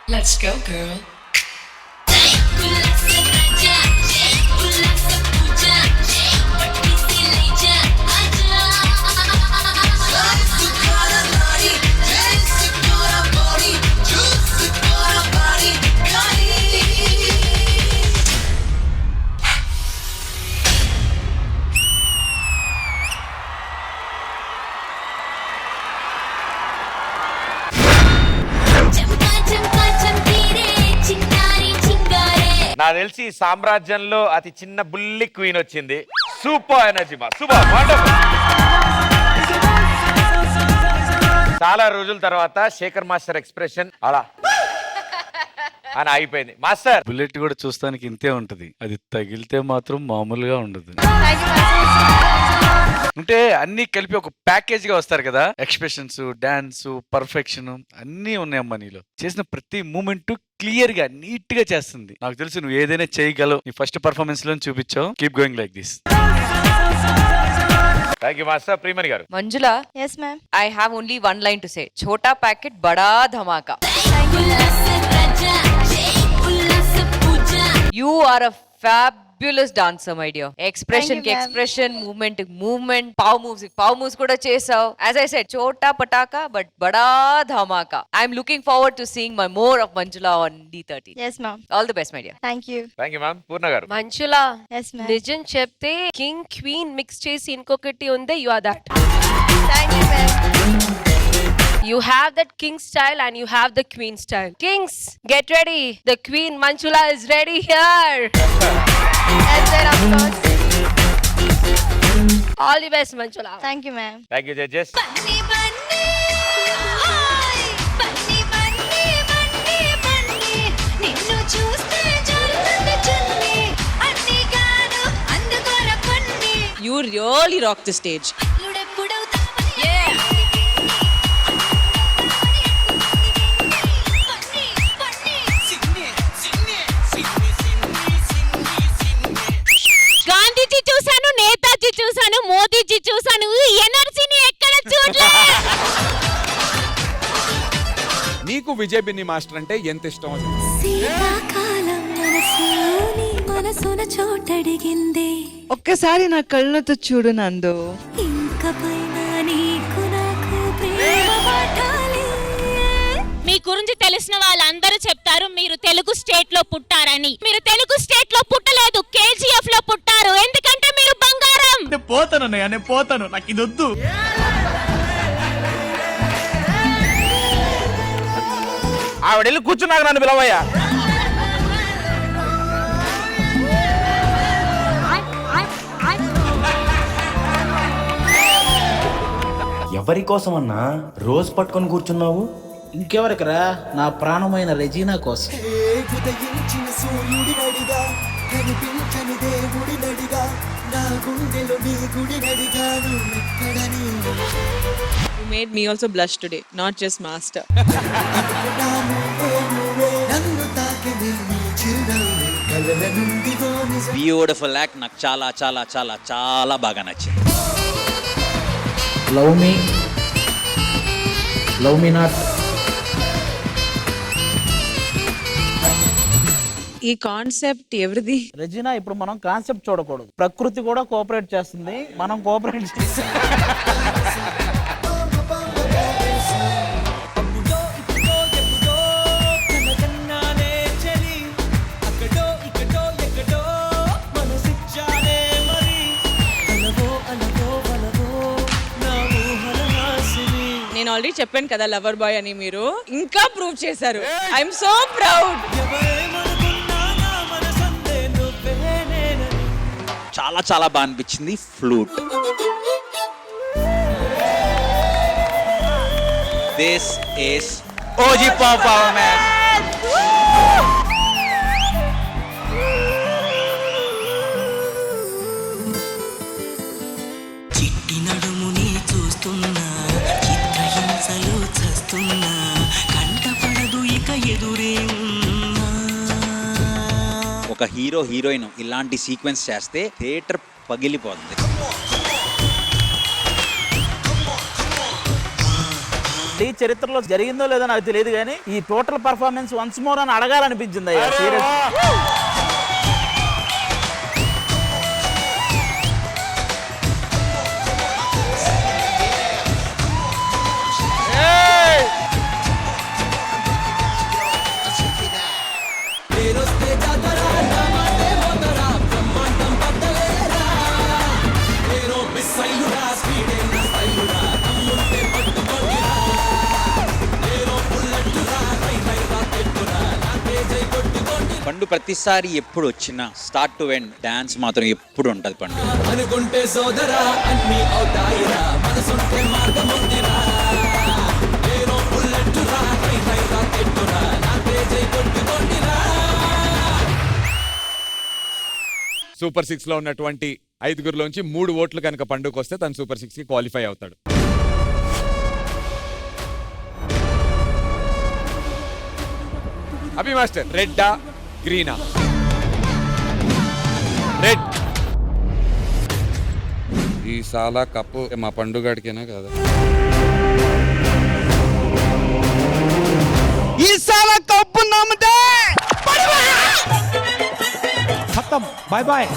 Let's go, girl. నాకు తెలిసి ఈ సామ్రాజ్యంలో అతి చిన్న బుల్లి క్వీన్ వచ్చింది. సూపర్ ఎనర్జీ మా సూపర్ వండర్ఫుల్. చాలా రోజుల తర్వాత శేఖర్ మాస్టర్ ఎక్స్ప్రెషన్ అలా అని అయిపోయింది. మాస్టర్ బుల్లెట్ కూడా చూస్తానికి ఇంతే ఉంటది, అది తగిలితే మాత్రం మామూలుగా ఉండదు. అంటే అన్ని కలిపి ఒక ప్యాకేజ్ గా వస్తారు కదా, ఎక్స్ప్రెషన్స్, డాన్స్, పర్ఫెక్షన్ అన్ని ఉన్నాయమ్మా నీలో. చేసిన ప్రతి మూమెంట్ క్లియర్ గా నీట్ గా చేస్తుంది. నాకు తెలుసు నువ్వు ఏదైనా చేయగలవు. నీ ఫస్ట్ పర్ఫార్మెన్స్ లో చూపించావు. Keep going like this. Thank you master. Priyamani garu. Manjula, yes ma'am. I have only one line to say. Chota packet, bada dhamaka. You are a fabulous dancer, my dear. Expression Thank ki you, ma'am. expression, movement ki movement, pow moves kuda chesav. As I said, chota pataka but bada dhamaka. I'm looking forward to seeing more of Manjula on D13. Yes ma'am. All the best, my dear. Thank you. Thank you ma'am. Purna garu. Manjula, Yes ma'am. నిజం చెప్తే king queen mix చేసి ఇంకొకటి ఉంది. You are that. Thank you ma'am. You have that king style and you have the queen style. Kings, get ready. The queen Manchula is ready here. Yes sir, of course. All the best, Manchula. Thank you ma'am. Thank you judges. You really rock the stage. Gandhiji చూసాను, నేతాజీ చూసాను, మోదీజీ చూసాను, ఈ ఎనర్జీని ఎక్కడ చూడలే. నీకు Vijay Binny master అంటే ఎంత ఇష్టం? ఒక్కసారి నా కళ్ళతో చూడు నందు. మీ గురించి తెలిసిన వాళ్ళందరూ చెప్తారు మీరు తెలుగు స్టేట్ లో పుట్టారని. మీరు తెలుగు స్టేట్ లో పుట్టలేదు, కేజీఎఫ్ లో పుట్టారు. ఎందుకంటే మీరు బంగారం. నేను పోతాను, నాకు ఇది వద్దు. ఆవిడ వెళ్ళి కూర్చున్నాక నన్ను పిలవయ్యా. ఎవరి కోసమన్నా రోజు పట్టుకొని కూర్చున్నావు? ఇంకెవరికరా, నా ప్రాణమైన రెజీనా కోసం. You made me also blush today, not just master. Beautiful act. నాకు చాలా చాలా చాలా చాలా బాగా నచ్చింది. Love me not. ఈ కాన్సెప్ట్ ఎవరిది? రెజీనా, ఇప్పుడు మనం కాన్సెప్ట్ చూడకూడదు. ప్రకృతి కూడా కోఆపరేట్ చేస్తుంది, మనం కోఆపరేట్ చేస్తాం. నేను ఆల్రెడీ చెప్పాను కదా లవర్ బాయ్ అని, మీరు ఇంకా ప్రూవ్ చేశారు. I'm so proud. చాలా చాలా బాగా అనిపించింది. Flute. This is OG performance. చిట్టి నడుముని చూస్తున్నా ఒక హీరో హీరోయిన్ ఇలాంటి సీక్వెన్స్ చేస్తే థియేటర్ పగిలిపోతుంది. ఈ చరిత్రలో జరిగిందో లేదో నాకు తెలియదు కానీ ఈ టోటల్ పర్ఫార్మెన్స్ వన్స్ మోర్ అని అడగాలనిపించింది అయ్యా సీరియస్. పండు ప్రతిసారి ఎప్పుడు వచ్చినా స్టార్ట్ టు ఎండ్ డాన్స్ మాత్రం ఎప్పుడు ఉంటది పండు. అనుకుంటే సోదరా అన్ని అవుతాయిరా మనసుంటే మార్గం ఉందిరా ఏరో బుల్లెట్టురా హై హై రాకెట్టురా నా తేజై కొట్టుకొండిరా. సూపర్ 6 లో ఉన్నటువంటి 5గురిలోంచి 3 ఓట్లు కనుక పండుగ వస్తే తను సూపర్ 6 కి క్వాలిఫై అవుతాడు. అభి మాస్టర్, రెడ్డా గ్రీనా? రెడ్. ఈ సాలా కప్పు మా పండుగడికేనా కదా? ఈ సాలా కప్పు నమ్మదే. ఖతం. Bye bye.